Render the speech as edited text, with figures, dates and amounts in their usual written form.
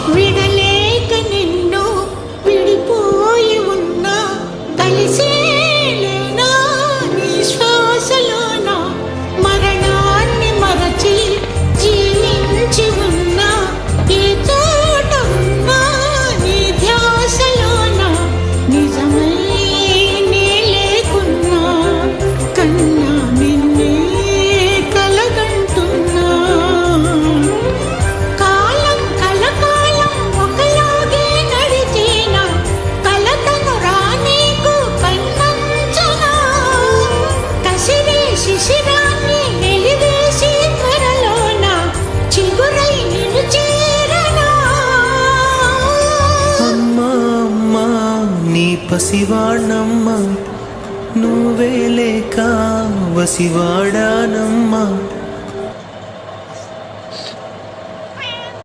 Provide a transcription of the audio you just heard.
విడలేక నిన్ను విడిపోయి ఉన్నా కలిసేలేనా నీ శ్వాసలోన మరణాన్ని మరచి జీవించి ఉన్నా ఏ చోట ఉన్నా నీ ధ్యాసలోన నిజమై నే లేకున్నా కన్నా నిన్నే కలగంటున్నా కాలం కలకాలం ఒకలాగే నడిచేనా కలతను రానీకు కన్నంచనా కసిరే శిశిరాన్ని వెలివేసి త్వరలోన చిగురై నిన్ను చేరనా అమ్మా అమ్మా నీ పసివాణమ్మ నువ్వే లేక వసివాడానమ్మా